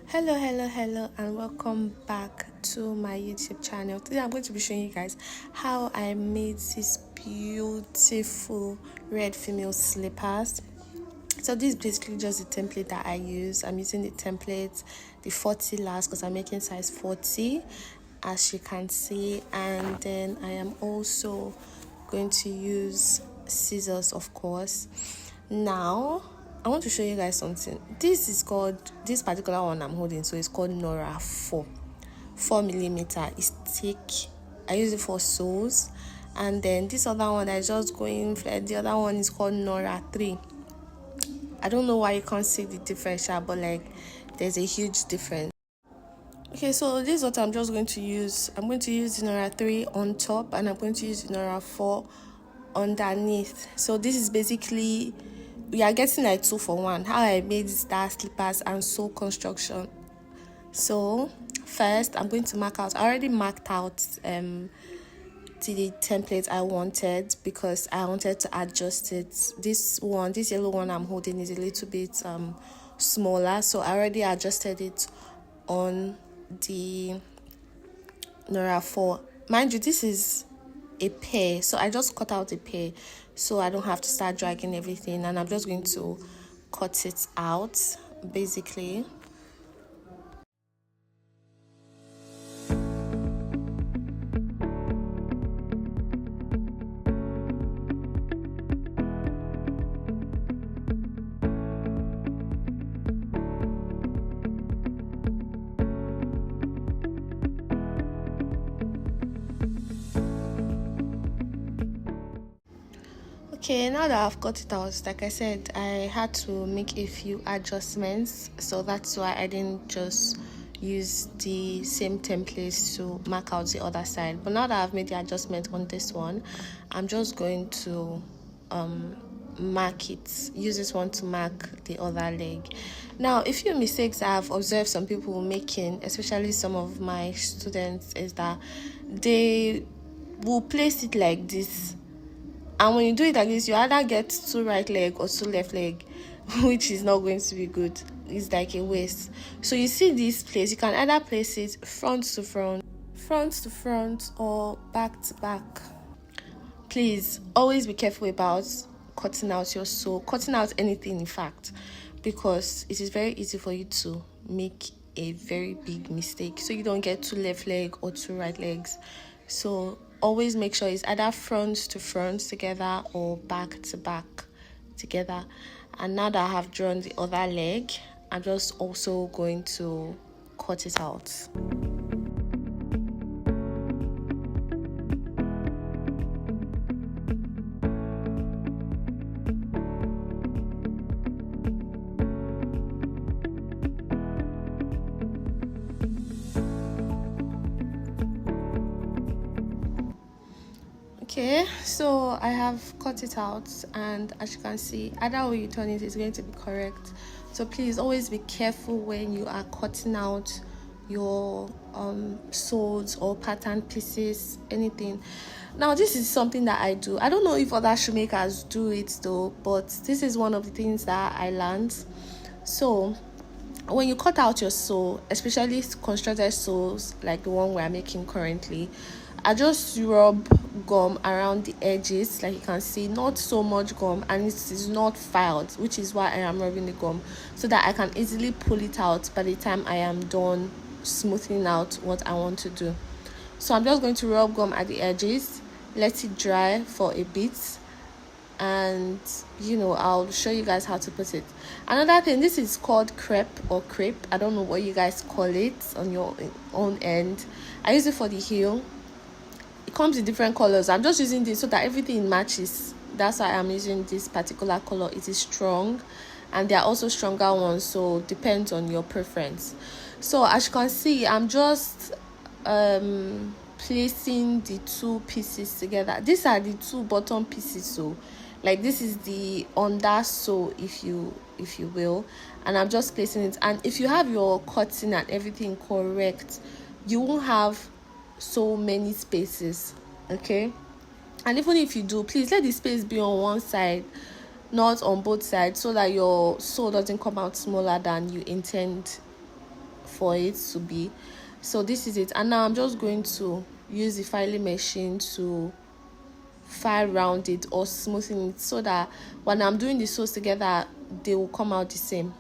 Hello, and welcome back to my YouTube channel. Today I'm going to be showing you guys how I made these beautiful red female slippers. So this is basically just the template that I use. I'm using the template, the 40 last, because I'm making size 40, as you can see. And then I am also going to use scissors, of course. Now I want to show you guys something. This particular one I'm holding, so it's called Nora 4 millimeter. It's thick. I use it for sews. And then this other one that is just going flat, the other one is called Nora 3. I don't know why you can't see the difference, but like there's a huge difference. Okay, so this is what I'm just going to use. I'm going to use the Nora 3 on top, and I'm going to use the Nora 4 underneath. So this is basically, we are getting like 2 for 1. How I made star slippers and sew construction. So first I'm going to mark out. I already marked out the template I wanted, because I wanted to adjust it. This yellow one I'm holding is a little bit smaller, so I already adjusted it on the Nora 4. Mind you, this is a pair, so I just cut out a pair so I don't have to start dragging everything, and I'm just going to cut it out basically. Okay, now that I've got it out, like I said, I had to make a few adjustments, so that's why I didn't just use the same templates to mark out the other side. But now that I've made the adjustment on this one, I'm just going to use this one to mark the other leg. Now, a few mistakes I've observed some people making, especially some of my students, is that they will place it like this. And when you do it like this, you either get 2 right leg or 2 left leg, which is not going to be good. It's like a waste. So you see this place, you can either place it front to front, or back to back. Please always be careful about cutting out your sew, cutting out anything in fact, because it is very easy for you to make a very big mistake. So you don't get 2 left leg or 2 right legs. So always make sure it's either front to front together or back to back together. And now that I have drawn the other leg, I'm just also going to cut it out. Okay, so I have cut it out, and as you can see, either way you turn it is going to be correct. So please always be careful when you are cutting out your sews or pattern pieces, anything. Now this is something that I do. I don't know if other shoemakers do it though, but this is one of the things that I learned. So when you cut out your sew, especially constructed sews like the one we're making currently, I just rub gum around the edges, like you can see, not so much gum, and it is not filed, which is why I am rubbing the gum, so that I can easily pull it out by the time I am done smoothing out what I want to do. So I'm just going to rub gum at the edges, let it dry for a bit, and I'll show you guys how to put it. Another thing, this is called crepe or crepe. I don't know what you guys call it on your own end. I use it for the heel. It comes in different colors. I'm just using this so that everything matches. That's why I'm using this particular color. It is strong, and there are also stronger ones, so depends on your preference. So as you can see, I'm just placing the 2 pieces together. These are the 2 bottom pieces, so like this is the under sew, if you will, and I'm just placing it. And if you have your cutting and everything correct, you won't have so many spaces, okay? And even if you do, please let the space be on one side, not on both sides, so that your sew doesn't come out smaller than you intend for it to be. So this is it, and now I'm just going to use the filing machine to file round it or smoothing it, so that when I'm doing the sews together, they will come out the same.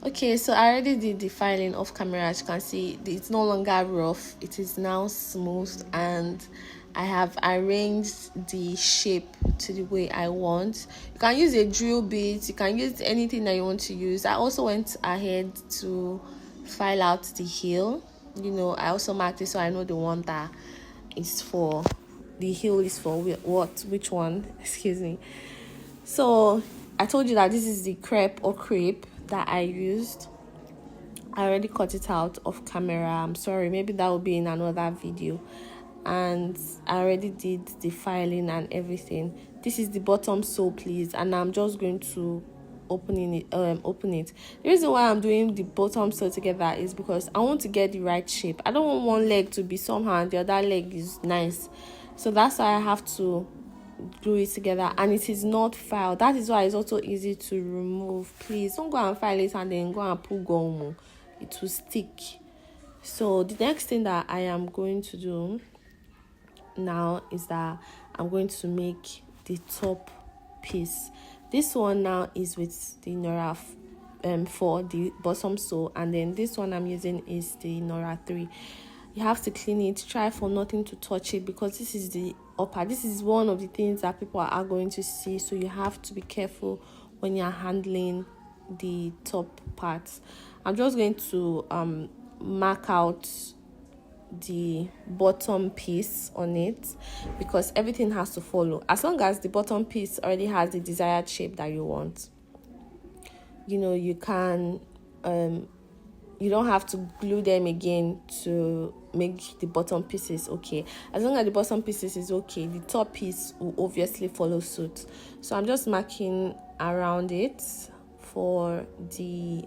Okay, so I already did the filing off camera. As you can see, it's no longer rough, it is now smooth, and I have arranged the shape to the way I want. You can use a drill bit, you can use anything that you want to use. I also went ahead to file out the heel. I also marked it so I know the one that is for the heel is for which one, excuse me. So I told you that this is the crepe or crepe that I used. I already cut it out of camera. I'm sorry, maybe that will be in another video. And I already did the filing and everything. This is the bottom sew, please, and I'm just going to open it. The reason why I'm doing the bottom sew together is because I want to get the right shape. I don't want one leg to be somehow and the other leg is nice, so that's why I have to glue it together, and it is not filed. That is why it's also easy to remove. Please don't go and file it and then go and put gum. It will stick. So the next thing that I am going to do now is that I'm going to make the top piece. This one now is with the Nora for the bottom sew, and then this one I'm using is the Nora 3. You have to clean it, try for nothing to touch it, because this is the upper. This is one of the things that people are going to see, so you have to be careful when you're handling the top parts. I'm just going to mark out the bottom piece on it, because everything has to follow. As long as the bottom piece already has the desired shape that you want, you can you don't have to glue them again to make the bottom pieces okay. As long as the bottom pieces is okay, the top piece will obviously follow suit. So I'm just marking around it for the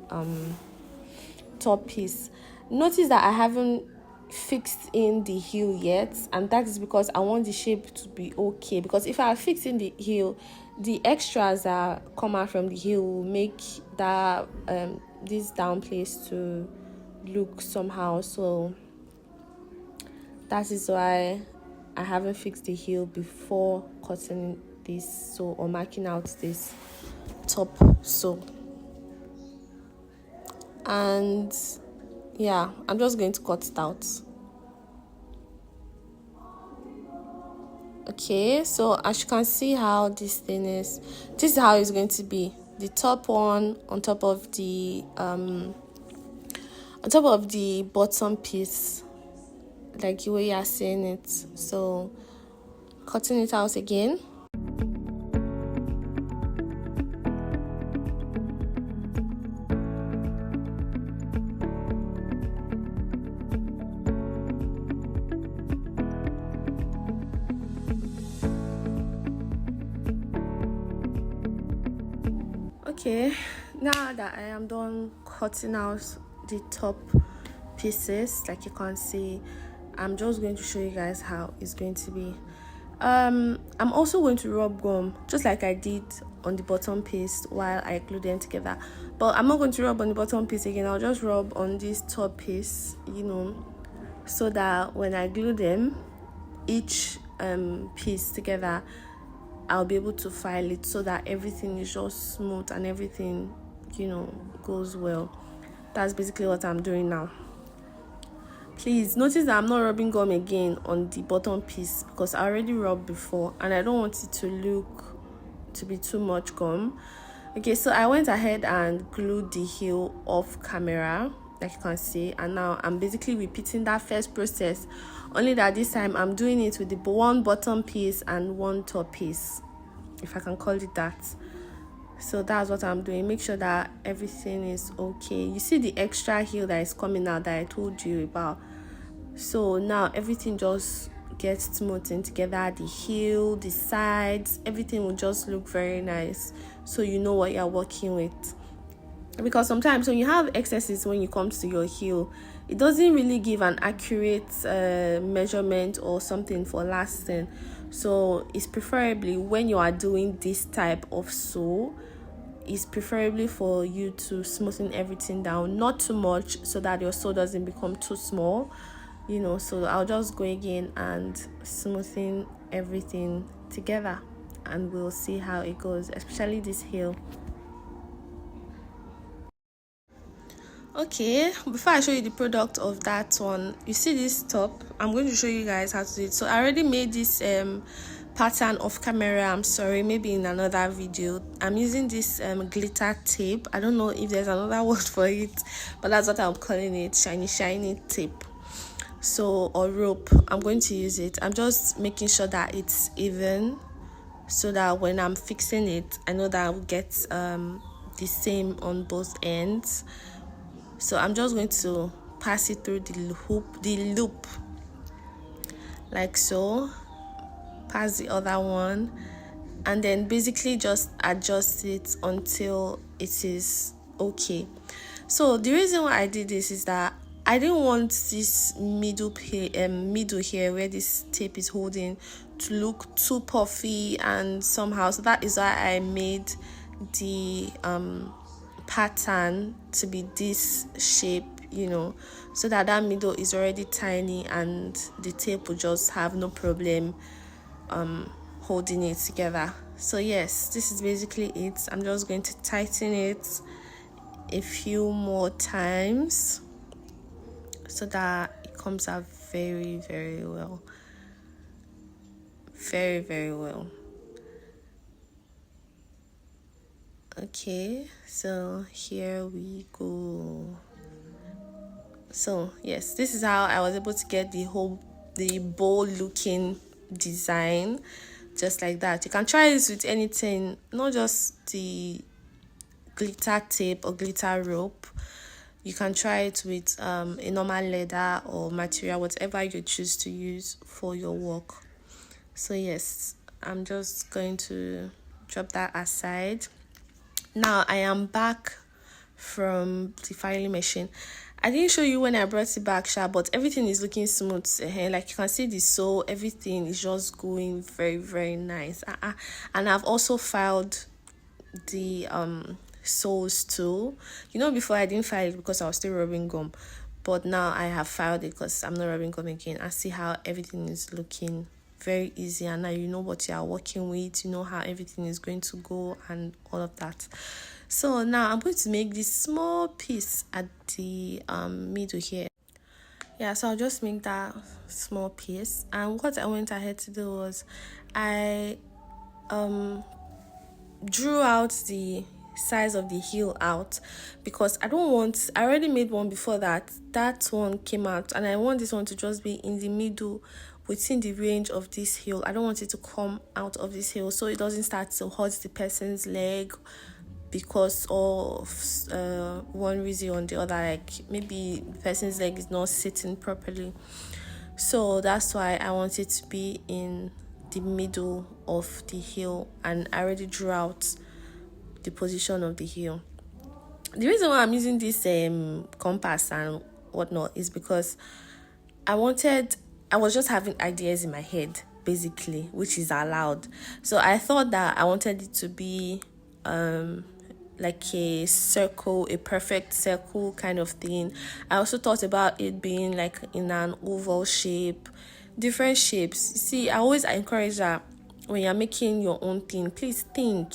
top piece. Notice that I haven't fixed in the heel yet, and that is because I want the shape to be okay, because if I fix in the heel, the extras that come out from the heel will make that this down place to look somehow. So that is why I haven't fixed the heel before cutting this sew or marking out this top sew. And yeah, I'm just going to cut it out. Okay, so as you can see how this is how it's going to be. The top one on top of the bottom piece, like the way you are seeing it. So cutting it out again. Okay, now that I am done cutting out the top pieces, like you can see, I'm just going to show you guys how it's going to be. I'm also going to rub gum just like I did on the bottom piece while I glue them together, but I'm not going to rub on the bottom piece again. I'll just rub on this top piece, so that when I glue them, each piece together, I'll be able to file it so that everything is just smooth and everything, goes well. That's basically what I'm doing now. Please notice that I'm not rubbing gum again on the bottom piece, because I already rubbed before and I don't want it to be too much gum. Okay, so I went ahead and glued the heel off camera, like you can see, and now I'm basically repeating that first process, only that this time I'm doing it with the one bottom piece and one top piece, if I can call it that. So that's what I'm doing. Make sure that everything is okay. You see the extra heel that is coming out that I told you about. So now everything just gets smoothed together. The heel, the sides, everything will just look very nice, so you know what you're working with. Because sometimes when you have excesses when it comes to your heel, it doesn't really give an accurate measurement or something for lasting. So it's preferably when you are doing this type of sew, it's preferably for you to smoothen everything down, not too much so that your sew doesn't become too small, so I'll just go again and smoothing everything together, and we'll see how it goes, especially this heel. Okay, before I show you the product of that one, you see this top, I'm going to show you guys how to do it. So I already made this pattern off camera, I'm sorry, maybe in another video. I'm using this glitter tape. I don't know if there's another word for it, but that's what I'm calling it, shiny tape, so, or rope. I'm going to use it. I'm just making sure that it's even, so that when I'm fixing it, I know that I will get the same on both ends. So I'm just going to pass it through the loop, like so, pass the other one, and then basically just adjust it until it is okay. So the reason why I did this is that I didn't want this middle here where this tape is holding to look too puffy and somehow, so that is why I made the pattern to be this shape, so that middle is already tiny and the tape will just have no problem holding it together. So yes, this is basically it. I'm just going to tighten it a few more times so that it comes out very, very well, very, very well. Okay, so here we go. So yes, this is how I was able to get the bowl looking design, just like that. You can try this with anything, not just the glitter tape or glitter rope. You can try it with a normal leather or material, whatever you choose to use for your work. So yes, I'm just going to drop that aside. Now I am back from the filing machine. I didn't show you when I brought it back, but everything is looking smooth. Like you can see the sew, everything is just going very, very nice. And I've also filed the soles too. Before I didn't file it because I was still rubbing gum, but now I have filed it because I'm not rubbing gum again. I see how everything is looking very easy, and now you know what you are working with, you know how everything is going to go and all of that. So now I'm going to make this small piece at the middle here. Yeah, so I'll just make that small piece, and what I went ahead to do was I drew out the size of the heel out, because I already made one before that one came out, and I want this one to just be in the middle within the range of this heel. I don't want it to come out of this heel, so it doesn't start to hurt the person's leg because of one reason or the other, like maybe the person's leg is not sitting properly. So that's why I want it to be in the middle of the heel, and I already drew out the position of the heel. The reason why I'm using this compass and whatnot is because I was just having ideas in my head, basically, which is allowed. So I thought that I wanted it to be like a circle, a perfect circle kind of thing. I also thought about it being like in an oval shape, different shapes. See, I always encourage that when you're making your own thing, please think.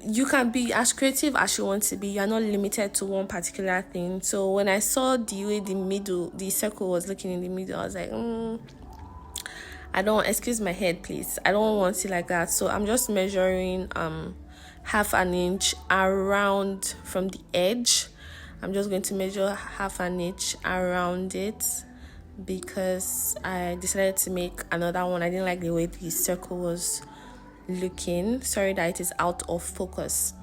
You can be as creative as you want to be. You're not limited to one particular thing. So when I saw the way the circle was looking in the middle, I was like, excuse my head, please. I don't want it like that. So I'm just measuring half an inch around from the edge. I'm just going to measure half an inch around it because I decided to make another one. I didn't like the way the circle was looking. Sorry that it is out of focus.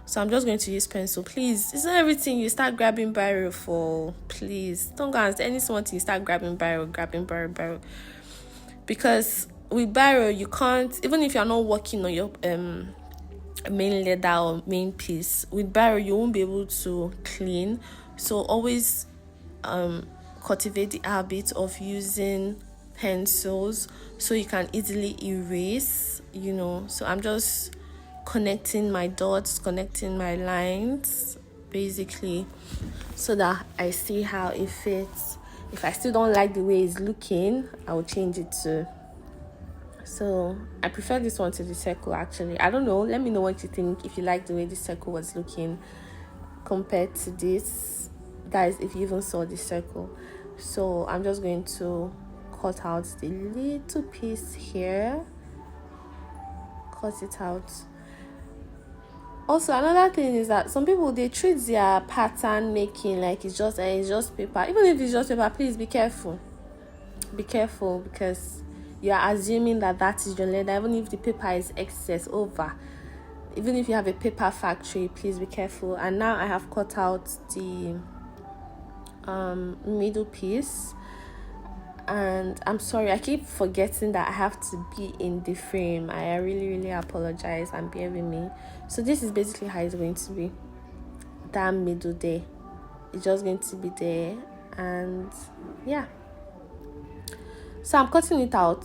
So I'm just going to use pencil. Please, it's not everything you start grabbing biro for. Please don't go and any small thing you start grabbing biro. Because with biro you can't, even if you're not working on your main leather or main piece, with biro you won't be able to clean. So always cultivate the habit of using pencils so you can easily erase, so I'm just connecting my dots, connecting my lines, basically, so that I see how it fits. If I still don't like the way it's looking, I will change it too. So I prefer this one to the circle, actually. I don't know, let me know what you think, if you like the way the circle was looking compared to this. Guys, if you even saw the circle. So I'm just going to cut out the little piece here, cut it out. Also, another thing is that some people, they treat their pattern making like it's just paper. Even if it's just paper, please be careful. Be careful, because you are assuming that is your leather, even if the paper is excess over. Even if you have a paper factory, please be careful. And now I have cut out the middle piece, and I'm sorry, I keep forgetting that I have to be in the frame. I really apologize, and bear with me. So this is basically how it's going to be. That middle there, it's just going to be there, and yeah. So I'm cutting it out,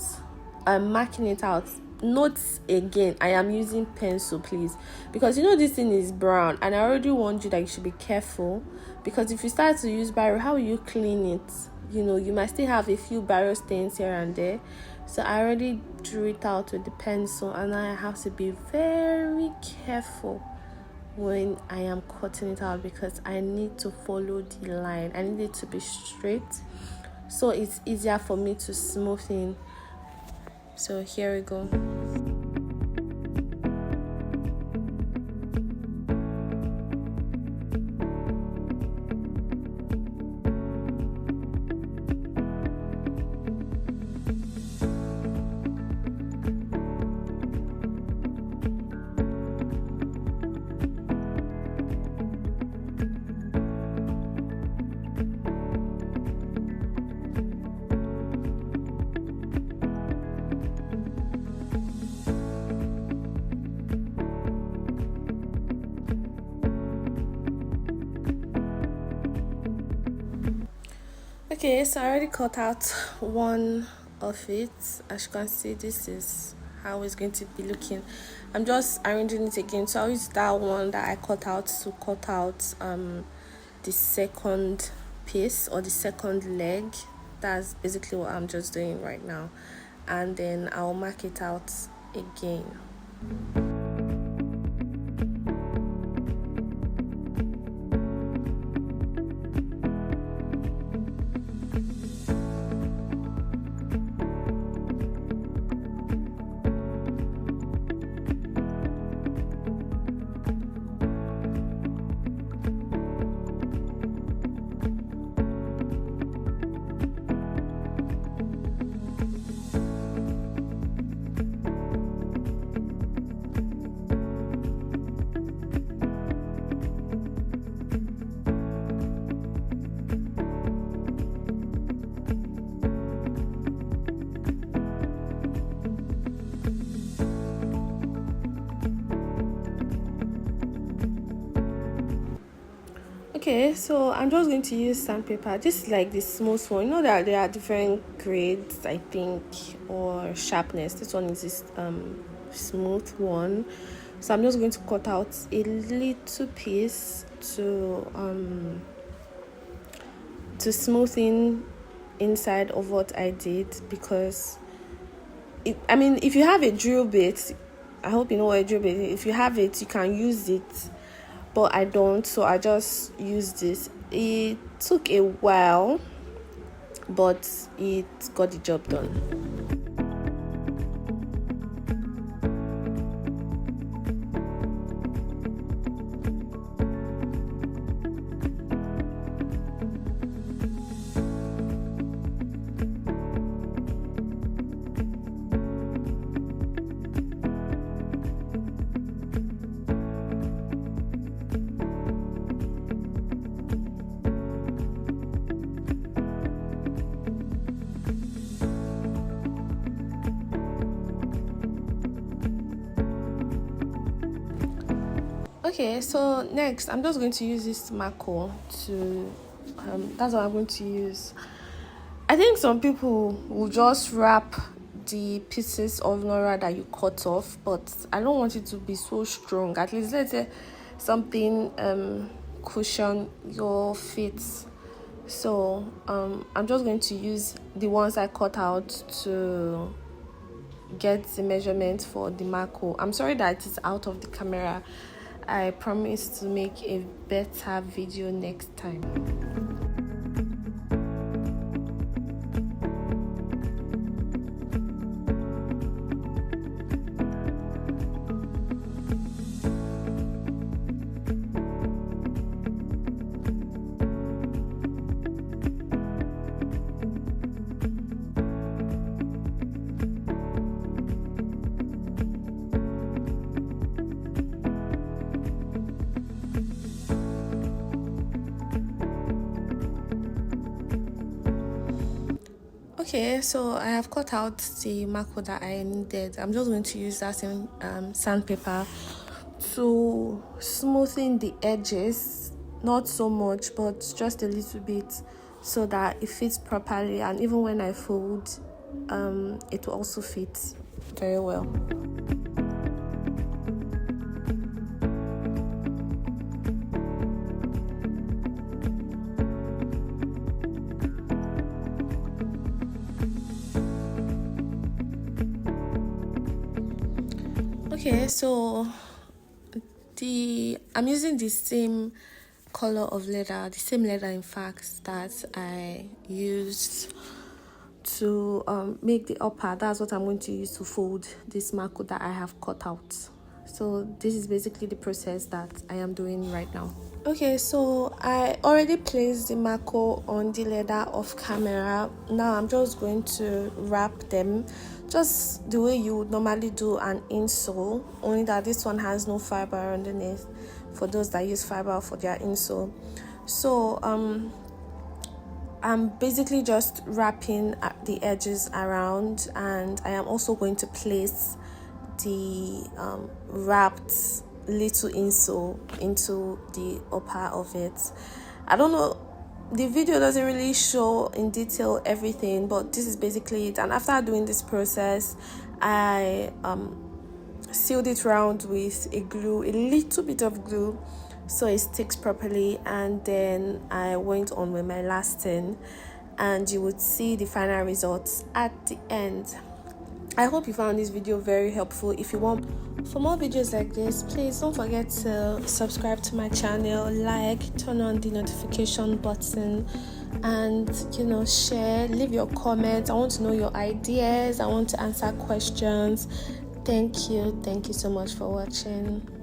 I'm marking it out. Notes again, I am using pencil, please, because you know this thing is brown, and I already warned you that you should be careful, because if you start to use biro, how will you clean it? You know, you might still have a few biro stains here and there. So I already drew it out with the pencil, and I have to be very careful when I am cutting it out, because I need to follow the line. I need it to be straight, so it's easier for me to smooth in. So here we go. Okay, so I already cut out one of it. As you can see, this is how it's going to be looking. I'm just arranging it again, so I'll use that one that I cut out to cut out the second piece, or the second leg. That's basically what I'm just doing right now, and then I'll mark it out again. Okay, so I'm just going to use sandpaper. This is like the smooth one. You know that there are different grades, I think, or sharpness. This one is this smooth one. So I'm just going to cut out a little piece to smooth inside of what I did, because if you have a drill bit, I hope you know what a drill bit is. If you have it, you can use it, but I don't, so I just use this. It took a while, but it got the job done. Okay, so next I'm just going to use this marker to that's what I'm going to use. I think some people will just wrap the pieces of Nora that you cut off, but I don't want it to be so strong. At least let's say something cushion your feet. So I'm just going to use the ones I cut out to get the measurement for the marco. I'm sorry that it is out of the camera. I promise to make a better video next time. Okay, so I have cut out the marco that I needed. I'm just going to use that same sandpaper to smoothen the edges, not so much but just a little bit, so that it fits properly, and even when I fold it will also fit very well. Okay, so I'm using the same color of leather, the same leather in fact, that I used to make the upper. That's what I'm going to use to fold this marco that I have cut out. So this is basically the process that I am doing right now. Okay, so I already placed the marco on the leather off camera. Now I'm just going to wrap them just the way you would normally do an insole, only that this one has no fiber underneath for those that use fiber for their insole. So I'm basically just wrapping the edges around, and I am also going to place the wrapped little insole into the upper of it. I don't know, the video doesn't really show in detail everything, but this is basically it. And after doing this process, I sealed it round with a little bit of glue, so it sticks properly, and then I went on with my lasting, and you would see the final results at the end. I hope you found this video very helpful. If you want for more videos like this, please don't forget to subscribe to my channel, turn on the notification button, and share, leave your comments. I want to know your ideas. I want to answer questions. Thank you so much for watching.